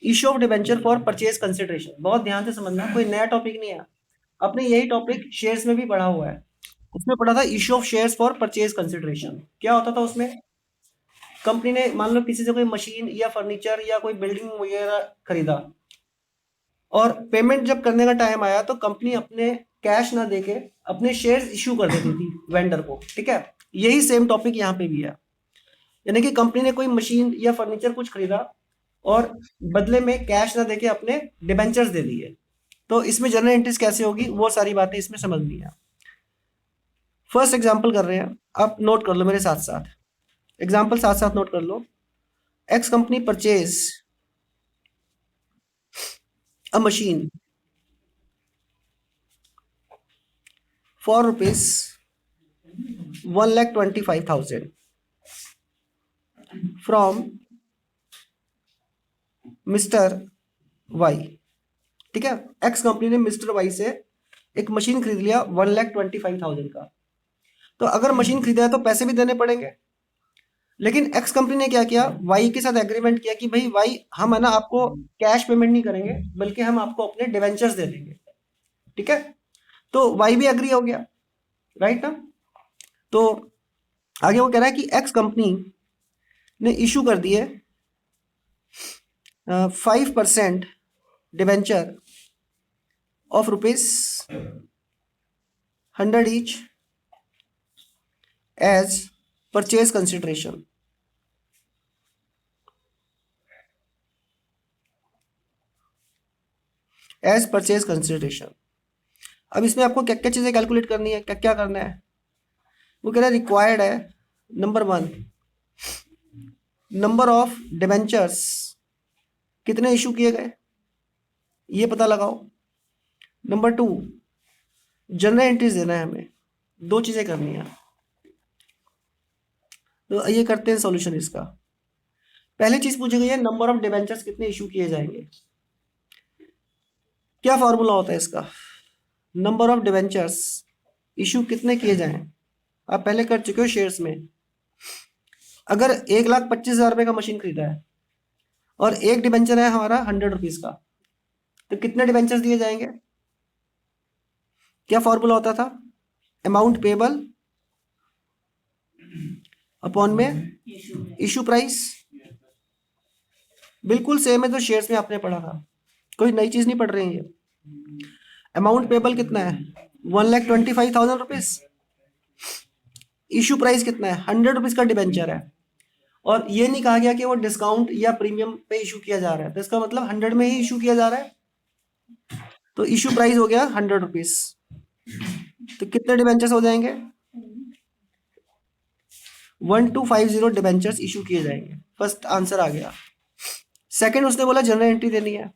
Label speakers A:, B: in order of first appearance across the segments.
A: Issue of debenture for purchase consideration, बहुत ध्यान से समझना, कोई नया टॉपिक नहीं है। आपने यही टॉपिक शेयर्स में भी पढ़ा हुआ है। उसमें पढ़ा था issue of shares for purchase consideration. क्या होता था उसमें? कंपनी ने मान लो किसी से कोई मशीन या फर्नीचर या कोई बिल्डिंग वगैरह खरीदा, और पेमेंट जब करने का टाइम आया तो कंपनी अपने कैश ना देके अपने शेयर्स इश्यू कर देती थी वेंडर को। ठीक है, यही सेम टॉपिक यहाँ पे भी है। यानी कि कंपनी ने कोई मशीन या फर्नीचर कुछ खरीदा और बदले में कैश ना देके अपने डिबेंचर्स दे दिए, तो इसमें जनरल एंट्रीज कैसे होगी वो सारी बातें इसमें समझनी है। फर्स्ट एग्जांपल कर रहे हैं, आप नोट कर लो मेरे साथ साथ, एग्जांपल साथ साथ नोट कर लो। X company purchase a machine for rupees 1,25,000 from mister Y. ठीक है, एक्स कंपनी ने मिस्टर वाई से एक मशीन खरीद लिया 1,25,000 का। तो अगर मशीन खरीदा है तो पैसे भी देने पड़ेंगे, लेकिन एक्स कंपनी ने क्या किया, वाई के साथ एग्रीमेंट किया कि भाई वाई, हम है ना आपको कैश पेमेंट नहीं करेंगे, बल्कि हम आपको अपने डिवेंचर्स दे देंगे। ठीक है, तो वाई भी एग्री हो गया, राइट ना। तो आगे वो कह रहा है कि एक्स कंपनी ने इशू कर दिए 5% debenture of rupees 100 each as purchase consideration. As purchase consideration. अब इसमें आपको क्या क्या चीज़ें कैलकुलेट करनी है, क्या क्या करना है। वो कह रहा है रिक्वायर्ड है, नंबर 1, नंबर ऑफ डिबेंचर्स, कितने इशू किए गए ये पता लगाओ। नंबर 2, जनरल एंट्रीज देना है हमें, दो चीज़ें करनी है। तो ये करते हैं सॉल्यूशन इसका। पहली चीज़ पूछी गई है नंबर ऑफ डिबेंचर्स कितने इशू किए जाएंगे। क्या फॉर्मूला होता है इसका? नंबर ऑफ डिबेंचर्स इशू कितने किए जाएं, आप पहले कर चुके हो शेयर्स में। अगर 1,25,000 रुपये का मशीन खरीदा है और एक डिबेंचर है हमारा 100 रुपीज़ का, तो कितने डिबेंचर्स दिए जाएंगे? क्या फॉर्मूला होता था? अमाउंट पेबल अपॉन में इशू प्राइस। बिल्कुल सेम है जो शेयर्स में आपने पढ़ा था, कोई नई चीज नहीं पढ़ रहे हैं ये। अमाउंट पेबल कितना है? 1,25,000 रुपीज। इशू प्राइस कितना है? 100 रुपीज का डिबेंचर है, और ये नहीं कहा गया कि वो डिस्काउंट या प्रीमियम पे इशू किया जा रहा है, तो इसका मतलब 100 में ही इशू किया जा रहा है। तो इशू प्राइस हो गया 100 रुपीज, तो कितने डिबेंचर्स हो जाएंगे? 1,250 डिबेंचर्स इशू किए जाएंगे। फर्स्ट आंसर आ गया। सेकंड उसने बोला जनरल एंट्री देनी है।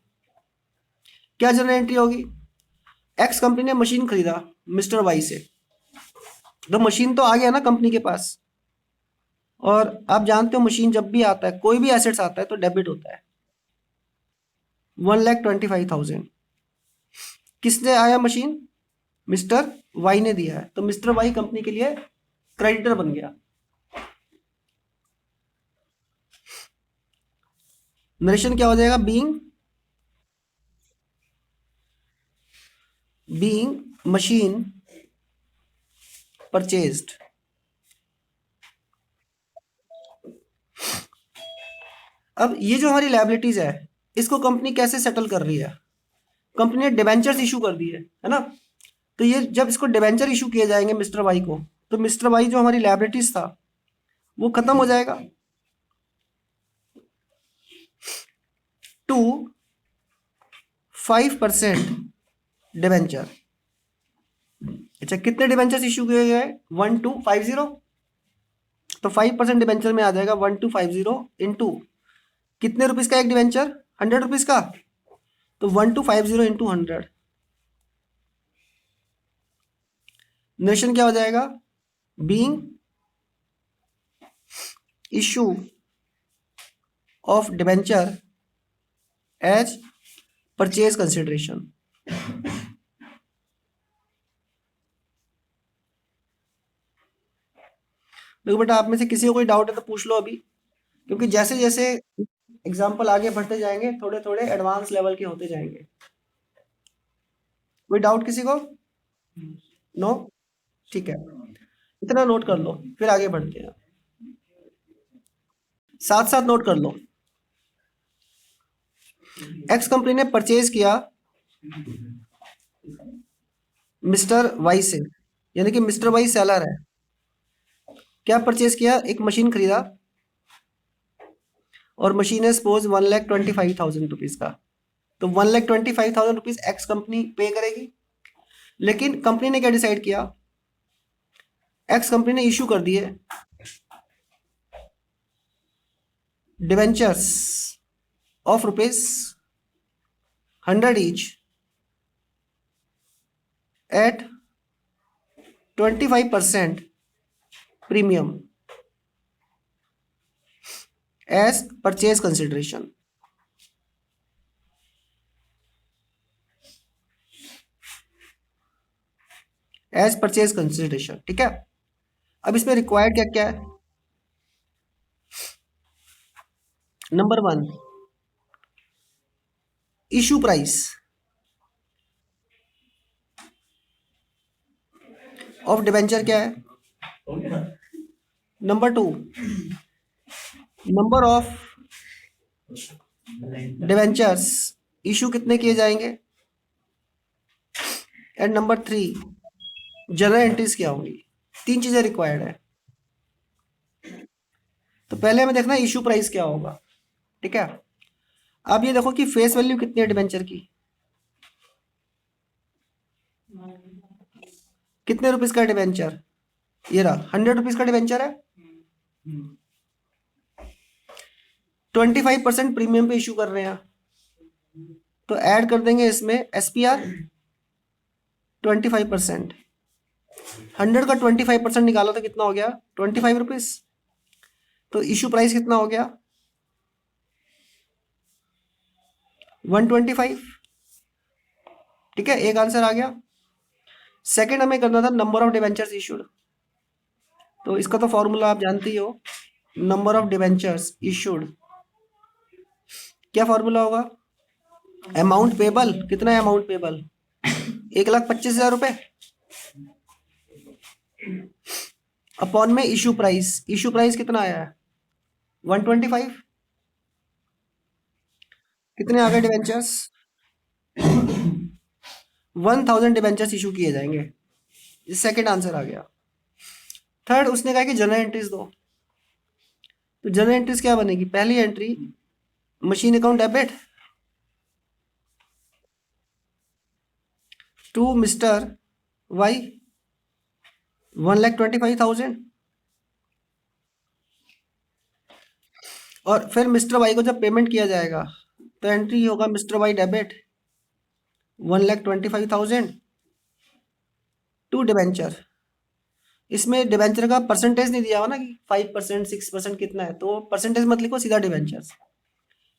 A: क्या जनरल एंट्री होगी? एक्स कंपनी ने मशीन खरीदा मिस्टर वाई से, तो मशीन तो आ गया ना कंपनी के पास, और आप जानते हो मशीन जब भी आता है, कोई भी एसेट्स आता है तो डेबिट होता है। 1,25,000 किसने आया मशीन? मिस्टर वाई ने दिया है, तो मिस्टर वाई कंपनी के लिए क्रेडिटर बन गया। नरेशन क्या हो जाएगा? Being machine purchased. अब ये जो हमारी लायबिलिटीज है, इसको कंपनी कैसे सेटल कर रही है? कंपनी ने डिबेंचर्स इशू कर दिए है ना, तो ये जब इसको डिबेंचर इशू किए जाएंगे मिस्टर वाई को, तो मिस्टर वाई जो हमारी लायबिलिटीज था वो खत्म हो जाएगा। To 5% debenture. अच्छा, कितने डिबेंचर्स इशू किए गए? 1,250। तो 5% डिबेंचर में आ जाएगा 1,250 इंटू कितने रुपीज का एक डिबेंचर? 100 रुपीज का। तो 1,250 इंटू 100, नोशन क्या हो जाएगा? Being issue of debenture as purchase consideration. देखो बेटा, आप में से किसी को कोई डाउट है तो पूछ लो अभी, क्योंकि जैसे जैसे एग्जाम्पल आगे बढ़ते जाएंगे, थोड़े थोड़े एडवांस लेवल के होते जाएंगे। कोई डाउट किसी को? नो? ठीक है, इतना नोट कर लो, फिर आगे बढ़ते हैं। साथ साथ नोट कर लो। एक्स कंपनी ने परचेज किया मिस्टर वाई से, यानी कि मिस्टर वाई सेलर है। क्या परचेज किया? एक मशीन खरीदा, और मशीन है सपोज 1,25,000 का। तो 1,25,000 एक्स कंपनी पे करेगी। लेकिन कंपनी ने क्या डिसाइड किया? एक्स कंपनी ने इशू कर दिए debentures of ₹100 each at 25% premium as purchase consideration. As purchase consideration, ठीक है। अब इसमें रिक्वायर्ड क्या क्या है? Number 1, issue price of debenture क्या है? Number 2, number of debentures issue कितने किए जाएंगे? एंड नंबर 3, जनरल एंट्रीज क्या होंगी? 3 चीजें रिक्वायर्ड है। तो पहले हमें देखना इशू प्राइस क्या होगा, ठीक है। अब ये देखो कि फेस वैल्यू कितनी है डिवेंचर की, कितने रुपीस का डिवेंचर? ये रहा, ₹100 का डिवेंचर है। 25% प्रीमियम पे इशू कर रहे हैं, तो ऐड कर देंगे इसमें SPR 25%। 100 का 25% निकालो तो कितना हो गया? ₹25। तो इशू प्राइस कितना हो गया? 125, ठीक है, एक आंसर आ गया। सेकंड हमें करना था नंबर ऑफ डिवेंचर्स इशूड। तो इसका तो फॉर्मूला आप जानते ही हो, नंबर ऑफ डिवेंचर्स इशूड। क्या फॉर्मूला होगा? अमाउंट पेबल, कितना है अमाउंट पेबल? 1,25,000 रुपए अपॉन में इशू प्राइस। इशू प्राइस कितना आया है? 125। कितने आ गए डिवेंचर्स? 1,000 डिवेंचर्स इशू किए जाएंगे। ये सेकंड आंसर आ गया। थर्ड, उसने कहा कि जनरल एंट्रीज दो। तो जनरल एंट्रीज क्या बनेगी? पहली entry machine account debit to mister Y 1,25,000, और फिर मिस्टर वाई को जब पेमेंट किया जाएगा तो एंट्री होगा mister Y debit 1,25,000 to debenture. इसमें डिवेंचर का परसेंटेज नहीं दिया हुआ ना कि 5% 6% कितना है, तो परसेंटेज मत लिखो, सीधा डिवेंचर्स।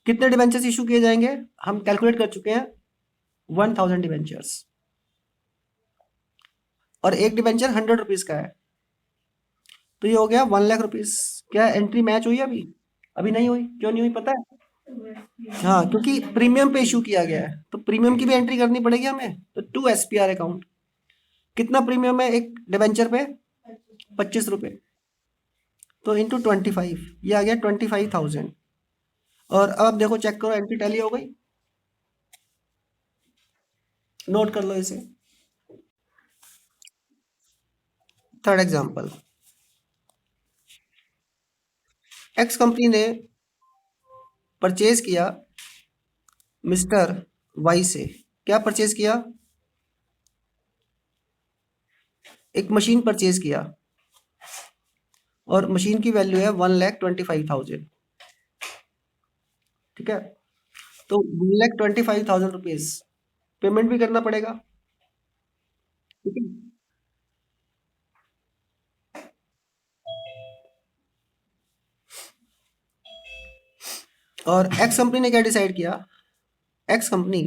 A: कितने डिवेंचर्स इशू किए जाएंगे हम कैलकुलेट कर चुके हैं, 1,000 डिवेंचर्स, और एक डिवेंचर ₹100 का है, तो ये हो गया 1,00,000 रुपीज। क्या एंट्री मैच हुई? अभी अभी नहीं हुई। क्यों नहीं हुई पता है? हाँ, क्योंकि प्रीमियम पे इशू किया गया है, तो प्रीमियम की भी एंट्री करनी पड़ेगी हमें। तो 2 SPR अकाउंट, कितना प्रीमियम है एक डिवेंचर पे? ₹25। तो इंटू 25, ये आ गया 25,000। और अब देखो, चेक करो एंट्री टैली हो गई। नोट कर लो इसे। थर्ड एग्जांपल, एक्स कंपनी ने परचेज किया मिस्टर वाई से। क्या परचेज किया? एक मशीन परचेज किया, और मशीन की वैल्यू है 1,25,000, ठीक है। तो 1,25,000 रुपीज पेमेंट भी करना पड़ेगा, ठीक है। और एक्स कंपनी ने क्या डिसाइड किया? एक्स कंपनी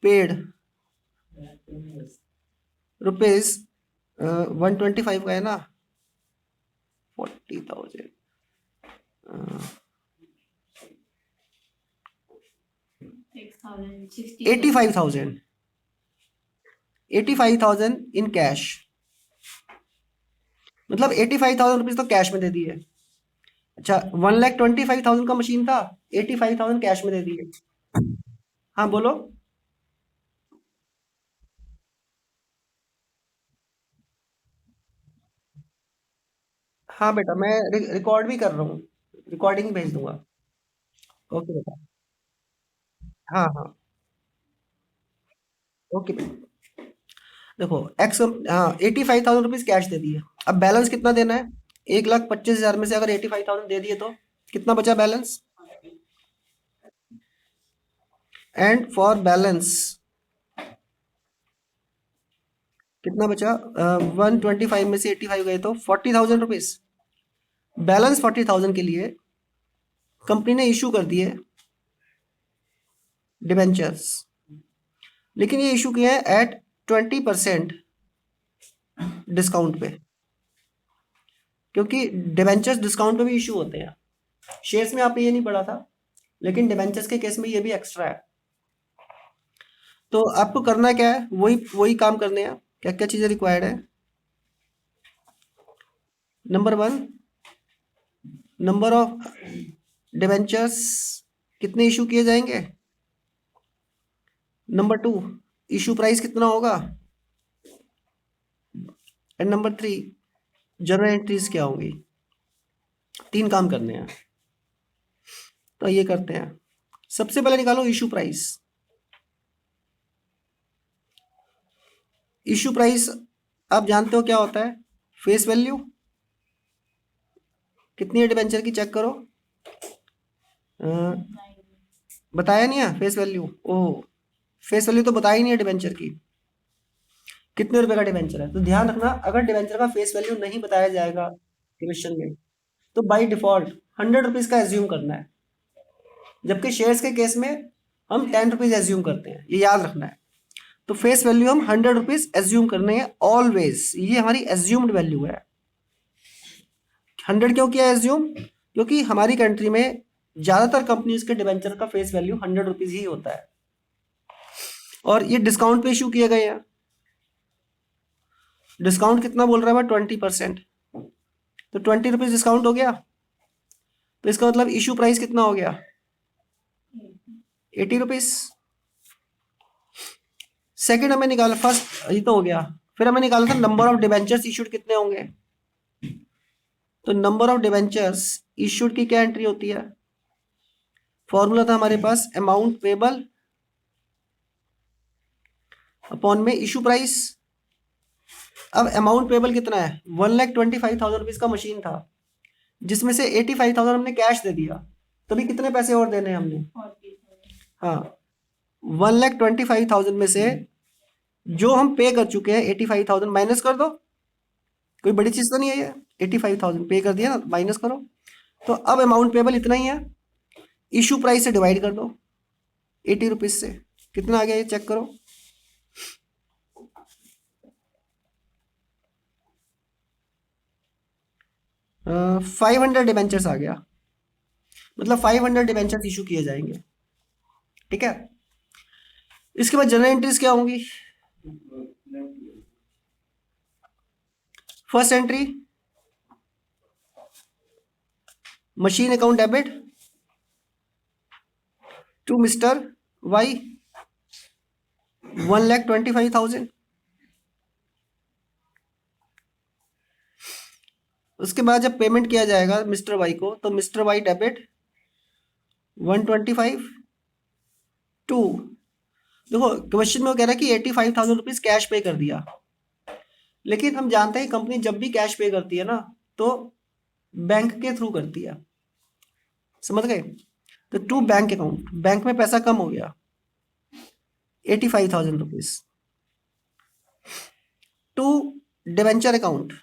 A: पेड रुपीज 125 का है ना, 40,000 85,000, 85,000 इन कैश, मतलब 85,000 रुपीज तो कैश में दे दिए। अच्छा, 1,25,000 का मशीन था, 85,000 कैश में दे दिए। हाँ बोलो। हाँ बेटा, मैं रिकॉर्ड भी कर रहा हूँ, रिकॉर्डिंग भेज दूंगा। ओके बेटा। हाँ हाँ। ओके बेटा। देखो एक्स, हाँ 85,000 रुपीज कैश दे दिए। अब बैलेंस कितना देना है? 1,25,000 में से अगर 85,000 दे दिए तो कितना बचा बैलेंस? एंड फॉर बैलेंस कितना बचा? 125 में से 85 गए तो 40,000 रुपीज। बैलेंस 40,000 के लिए कंपनी ने इशू कर दिए डिबेंचर्स, लेकिन ये इशू किया है एट 20% डिस्काउंट पे, क्योंकि डिबेंचर्स डिस्काउंट पे भी इशू होते हैं। शेयर्स में आपने ये नहीं पढ़ा था, लेकिन डिबेंचर्स के केस में ये भी एक्स्ट्रा है। तो आपको करना क्या है, वही वही काम करने हैं। क्या क्या चीज़ें रिक्वायर्ड है? Number one, number of debentures कितने इशू किए जाएंगे। नंबर टू, इशू प्राइस कितना होगा। And number three, journal entries क्या होंगी। तीन काम करने हैं, तो ये करते हैं। सबसे पहले निकालो इशू प्राइस। इशू प्राइस आप जानते हो क्या होता है? फेस वैल्यू कितनी है डिबेंचर की, चेक करो। अ, बताया नहीं है फेस वैल्यू। ओह, फेस वैल्यू तो बताया ही नहीं है डिबेंचर की। कितने रुपए का डिबेंचर है, तो ध्यान रखना, अगर डिबेंचर का फेस वैल्यू नहीं बताया जाएगा क्वेश्चन में, तो बाय डिफॉल्ट 100 रुपीज का एज्यूम करना है। जबकि शेयर्स के केस में हम 10 रुपीज एज्यूम करते हैं, ये याद रखना है। तो फेस वैल्यू हम 100 रुपीज एज्यूम करने हैं ऑलवेज, ये हमारी एज्यूम्ड वैल्यू है। 100 क्यों किया एज्यूम? क्योंकि हमारी कंट्री में ज्यादातर कंपनीज के डिबेंचर का फेस वैल्यू 100 रुपीज ही होता है, और ये डिस्काउंट पे इशू किए गए हैं। डिस्काउंट कितना बोल रहा है? 20%। तो 20 रुपीज डिस्काउंट हो गया, तो इसका मतलब इशू प्राइस कितना हो गया? 80 रुपीज। सेकंड हमें निकाला, फर्स्ट ये तो हो गया, फिर हमें निकालना था नंबर ऑफ डिबेंचर्स इशूड कितने होंगे। तो नंबर ऑफ डिबेंचर्स इशूड की क्या एंट्री होती है? फॉर्मूला था हमारे पास, अमाउंट पेबल अपॉन में इशू प्राइस। अब अमाउंट पेबल कितना है? 1,25,000 रुपीज का मशीन था, जिसमें से 85,000 हमने कैश दे दिया, तभी कितने पैसे और देने हैं हमने? हाँ, 1,25,000 में से जो हम पे कर चुके हैं 85,000 माइनस कर दो। कोई बड़ी चीज तो नहीं है ये, 85,000 पे कर दिया ना, माइनस करो। तो अब अमाउंट पेबल इतना ही है, इशू प्राइस से डिवाइड कर दो 80 रुपीज से, कितना आ गया ये चेक करो। 500 डिबेंचर्स आ गया, मतलब 500 डिबेंचर्स इशू किए जाएंगे। ठीक है, इसके बाद जनरल एंट्रीज क्या होंगी? First entry, machine account debit to mister Y 1,25,000। उसके बाद जब पेमेंट किया जाएगा मिस्टर वाई को, तो मिस्टर वाई डेबिट 125 टू, देखो क्वेश्चन में वो कह रहा है कि 85,000 रुपीज कैश पे कर दिया, लेकिन हम जानते हैं कंपनी जब भी कैश पे करती है ना, तो बैंक के थ्रू करती है, समझ गए? तो टू बैंक अकाउंट, बैंक में पैसा कम हो गया 85,000 rupees. To debenture account,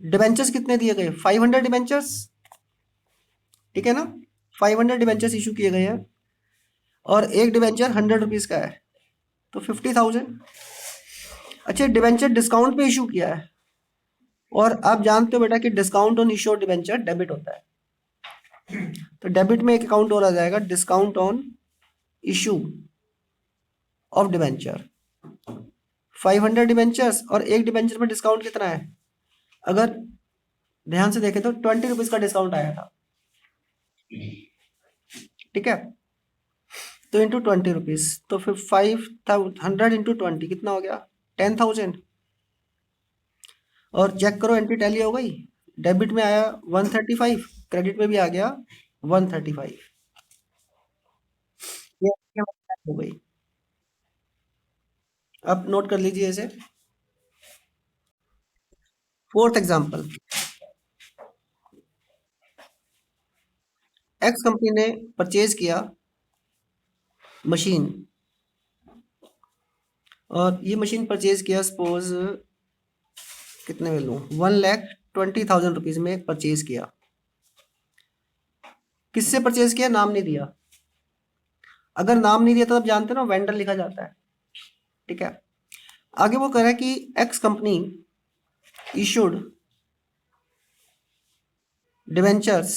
A: debentures कितने दिए गए? 500 डिवेंचर्स, ठीक है ना? 500 डिवेंचर्स इशू किए गए हैं, और एक डिवेंचर 100 रुपीज का है, तो 50,000। अच्छा, डिवेंचर डिस्काउंट पे इशू किया है, और आप जानते हो बेटा कि discount on issue debenture debit होता है। तो डेबिट में एक अकाउंट और आ जाएगा, discount on issue of debenture, 500 debentures, और एक डिबेंचर पर डिस्काउंट कितना है? अगर ध्यान से देखें तो 20 रुपीज का डिस्काउंट आया था, ठीक है। तो इंटू 20 रुपीज, तो फिर 500 इंटू 20 कितना हो गया? 10,000। और चेक करो, एंट्री टैली हो गई। डेबिट में आया 135, क्रेडिट में भी आ गया 135, ये हो गई। अब नोट कर लीजिए इसे। फोर्थ एग्जांपल, एक्स कंपनी ने परचेज किया मशीन, और ये मशीन परचेज किया सपोज कितने में लूँ, 1,20,000 रुपीज में परचेज किया। किससे परचेज किया? नाम नहीं दिया। अगर नाम नहीं दिया तो आप जानते हो ना, वेंडर लिखा जाता है, ठीक है। आगे वो कह रहा है कि x company issued debentures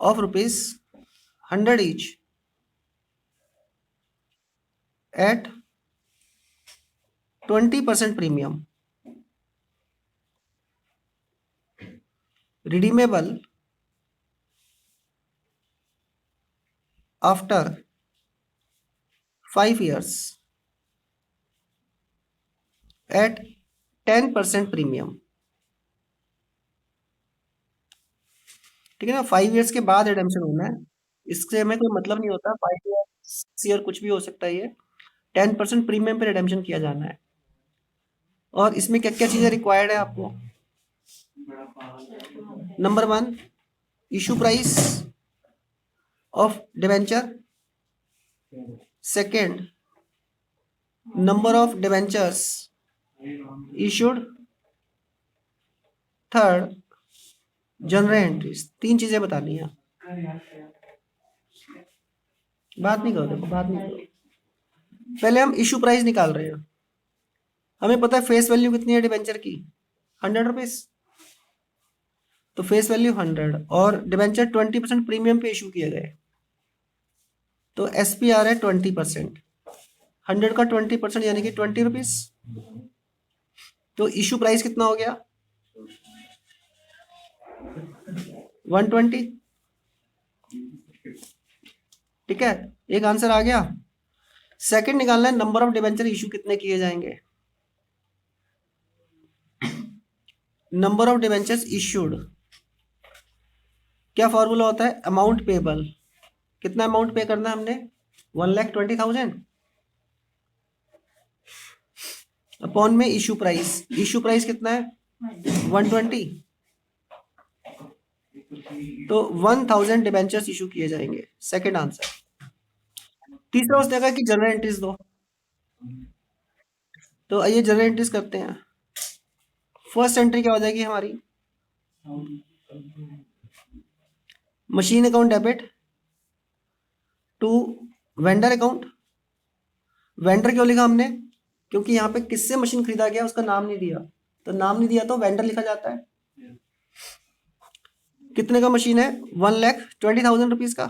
A: of ₹100 each eight 20% premium, redeemable after 5 years at 10% premium, ठीक है ना। 5 ईयर्स के बाद रिडेम्पशन होना है, इससे हमें कोई मतलब नहीं होता, 5 ईयर 6 ईयर कुछ भी हो सकता है। ये 10% प्रीमियम पे रिडेम्पशन किया जाना है। और इसमें क्या क्या चीजें रिक्वायर्ड है आपको? Number 1, issue price of debenture. Second, number of debentures issued. Third, general entries. 3 चीजें बतानी है। बात नहीं करो, देखो बात नहीं करो। पहले हम इशू प्राइस निकाल रहे हैं। हमें पता है फेस वैल्यू कितनी है डिबेंचर की, 100 रुपीज। तो फेस वैल्यू 100 और डिबेंचर 20% प्रीमियम पे इशू किए गए, तो SPR है 20%। 100 का 20% यानी कि 20 रुपीज। तो इशू प्राइस कितना हो गया? 120, ठीक है। एक आंसर आ गया। सेकंड निकालना है, नंबर ऑफ डिबेंचर इशू कितने किए जाएंगे। नंबर ऑफ डिबेंचर्स इशूड, क्या फॉर्मूला होता है? Amount payable. कितना अमाउंट पे करना है हमने? 1,20,000 अपॉन में इशू प्राइस। इशू प्राइस कितना है? 120। तो 1,000 डिबेंचर्स इशू किए जाएंगे। Second answer. तीसरा उसने कहा कि जनरल एंट्रीज दो, तो आइए जनरल एंट्रीज करते हैं। फर्स्ट एंट्री क्या हो जाएगी हमारी? Machine account debit to vendor account. Vendor क्यों लिखा हमने? क्योंकि यहाँ पे किससे मशीन खरीदा गया उसका नाम नहीं दिया, तो नाम नहीं दिया तो वेंडर लिखा जाता है। कितने का मशीन है? 1,20,000 रुपीज का।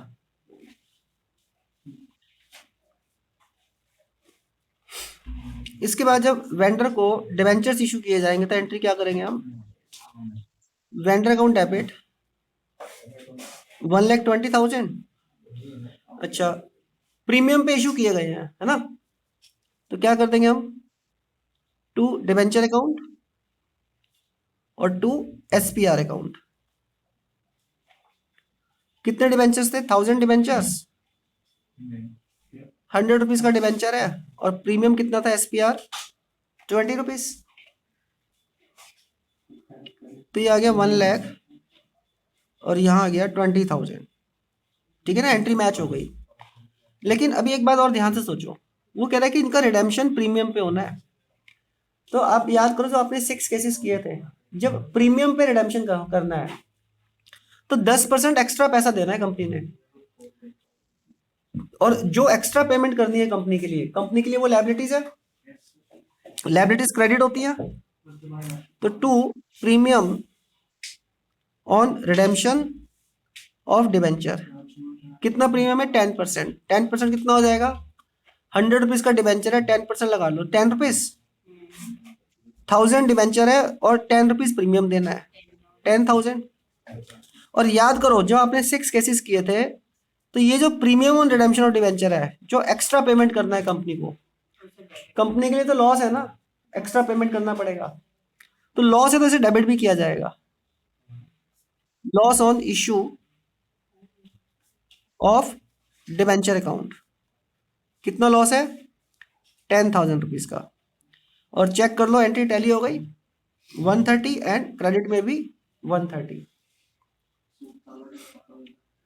A: इसके बाद जब वेंडर को डिवेंचर्स इशू किए जाएंगे तो एंट्री क्या करेंगे हम? Vendor account debit 1,20,000। अच्छा, प्रीमियम पे इशू किए गए हैं, है ना, तो क्या कर देंगे हम? टू डिवेंचर अकाउंट और टू SPR अकाउंट। कितने डिवेंचर्स थे? 1,000 डिवेंचर्स। 100 रुपीज का डिवेंचर है और प्रीमियम कितना था SPR? 20 रुपीज। तो ये आ गया 1,00,000 और यहाँ आ गया 20,000, ठीक है ना। एंट्री मैच हो गई। लेकिन अभी एक बात और ध्यान से सोचो, वो कह रहा है कि इनका रिडेम्पशन प्रीमियम पे होना है। तो आप याद करो जो आपने 6 केसेस किए थे, जब प्रीमियम पे रिडेम्पशन करना है तो 10% एक्स्ट्रा पैसा देना है कंपनी ने। और जो एक्स्ट्रा पेमेंट करनी है कंपनी के लिए वो लायबिलिटीज है। लायबिलिटीज क्रेडिट होती है। तो to premium on redemption of debenture कितना प्रीमियम है? 10%। 10% कितना हो जाएगा? 100 रुपीज का डिबेंचर है, 10% लगा लो, 10 रुपीज। 1000 डिबेंचर है और 10 रुपीज प्रीमियम देना है, 10,000। और याद करो जब आपने 6 केसेस किए थे, तो ये जो premium on redemption of debenture है, जो एक्स्ट्रा पेमेंट करना है कंपनी को, कंपनी के लिए तो लॉस है ना, एक्स्ट्रा पेमेंट करना पड़ेगा। तो लॉस है तो इसे डेबिट भी किया जाएगा। Loss on issue of debenture account, कितना लॉस है? 10,000 रुपीज का। और चेक कर लो, एंट्री टैली हो गई 130 एंड क्रेडिट में भी 130।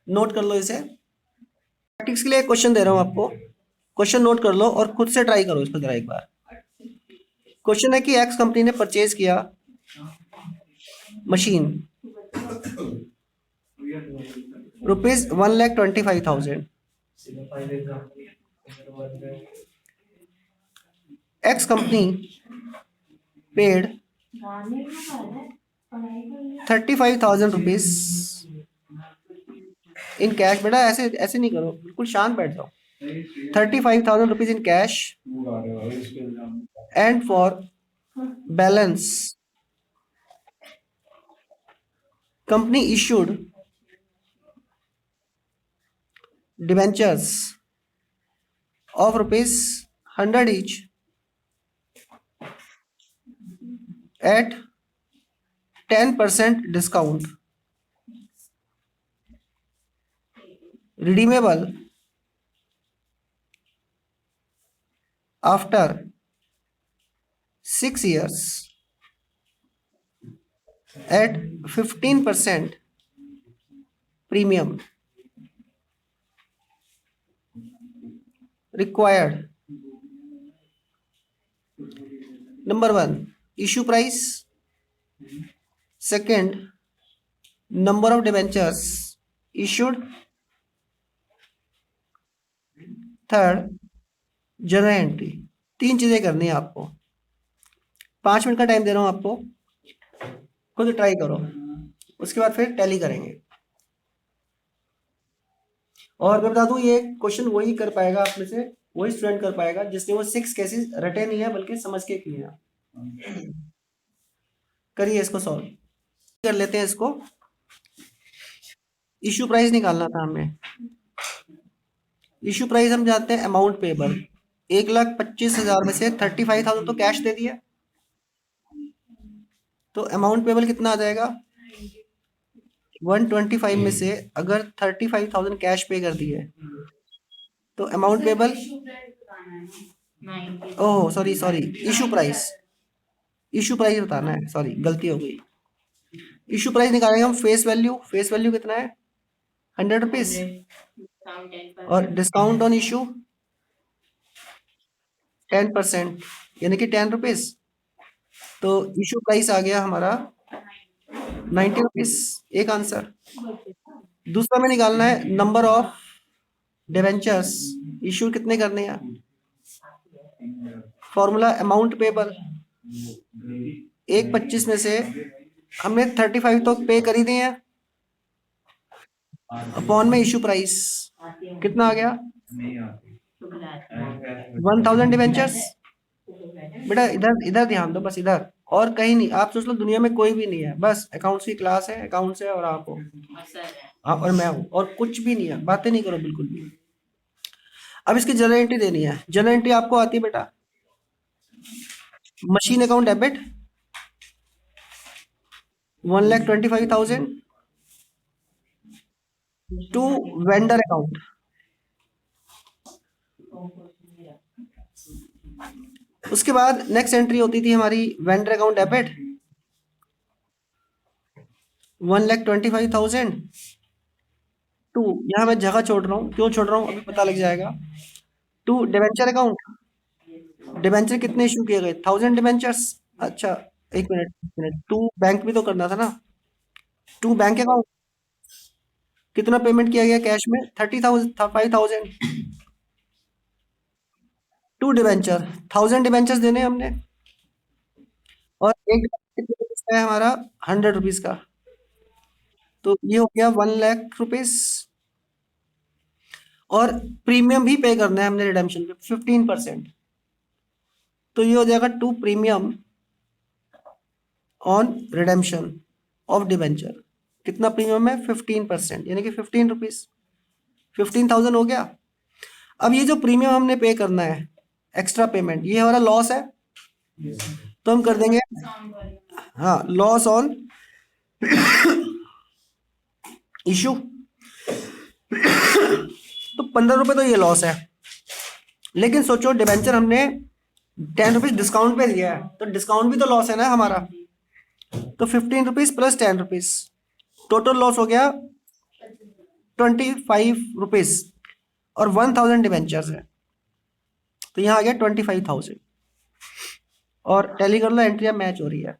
A: नोट कर लो इसे। प्रैक्टिस के लिए एक क्वेश्चन दे रहा हूं आपको, क्वेश्चन नोट कर लो और खुद से ट्राई करो इसको जरा एक बार। क्वेश्चन है कि एक्स कंपनी ने परचेज किया machine ₹1,25,000। X company paid ₹35,000 in cash. बेटा ऐसे ऐसे नहीं करो, बिल्कुल शांत बैठ जाओ। ₹35,000 in cash and for balance company issued debentures of ₹100 each at 10% discount, redeemable after 6 years at 15% premium required. Number 1, issue price. Second, number of debentures issued. Third, journal entry. 3 चीजें करनी है आपको। 5 मिनट का टाइम दे रहा हूं आपको, खुद try करो, उसके बाद फिर टैली करेंगे। और मैं बता दूं, ये क्वेश्चन वही कर पाएगा आप में से, वही स्टूडेंट कर पाएगा जिसने वो 6 केसेस रटे नहीं है बल्कि समझ के किए हैं। करिए इसको सॉल्व कर लेते हैं इसको। इश्यू प्राइस निकालना था हमें। इश्यू प्राइस हम जानते हैं अमाउंट पेबल, 1,25,000 में से 35,000 तो कैश दे दिया, तो अमाउंट पेबल कितना आ जाएगा? 125 में से अगर 35,000 कैश पे कर दिए तो amount payable, oh sorry sorry, issue price, issue price बताना है, सॉरी गलती हो गई। इशू प्राइस निकालेंगे हम, फेस वैल्यू, फेस वैल्यू कितना है? 100 रुपीज, और डिस्काउंट ऑन इशू 10%, यानी कि 10 रुपीज। तो इशू प्राइस आ गया हमारा 90 रुपीज, एक आंसर। दूसरा में निकालना है नंबर ऑफ डिबेंचर्स इशू कितने करने हैं। फॉर्मूला अमाउंट पेबल, 1,25 में से हमने 35 तो पे कर ही दिए हैं, अपॉन में इशू प्राइस कितना आ गया? 1,000 डिबेंचर्स। बेटा इधर इधर ध्यान दो, बस इधर, और कहीं नहीं। आप सोच लो दुनिया में कोई भी नहीं है, बस अकाउंट्स की क्लास है, अकाउंट्स है और आप हो, आप और मैं हूँ, और कुछ भी नहीं है, बातें नहीं करो बिल्कुल भी। अब इसकी जर्नल एंट्री देनी है। जर्नल एंट्री आपको आती है बेटा? Machine account debit 1,25,000 to vendor account, उसके बाद नेक्स्ट एंट्री होती थी हमारी वेंडर अकाउंट डेबिट 1,25,000 टू, यहाँ मैं जगह छोड़ रहा हूँ, क्यों छोड़ रहा हूँ अभी पता लग जाएगा, टू डिबेंचर अकाउंट। डिबेंचर कितने इशू किए गए? 1,000 डिबेंचर्स। अच्छा एक मिनट, एक मिनट, टू बैंक भी तो करना था ना, टू बैंक अकाउंट कितना पेमेंट किया गया कैश में? 30,000, 5,000 टू डिबेंचर, 1,000 डिबेंचर्स देने हमने, और एक कितने रुपीज का है हमारा? 100 रुपीज का। तो ये हो गया 1,00,000 रुपीज और प्रीमियम भी पे करना है हमने रिडेम्पशन पे 15%। तो ये हो जाएगा to premium on redemption of debenture. कितना प्रीमियम है? 15%, यानी कि 15 रुपीज, 15,000 हो गया। अब ये जो प्रीमियम हमने पे करना है, एक्स्ट्रा पेमेंट, ये हमारा लॉस है, तो हम कर देंगे हाँ लॉस ऑन इशू। तो 15 रुपए तो ये लॉस है, लेकिन सोचो डिबेंचर हमने 10 रुपीज डिस्काउंट पे दिया है, तो डिस्काउंट भी तो लॉस है ना हमारा। तो 15 rupees plus 10 rupees, total loss हो गया 25 रुपीज, और 1,000 डिबेंचर्स है, तो यहाँ आ गया 25,000। और टैली कर लो, एंट्रियां मैच हो रही है।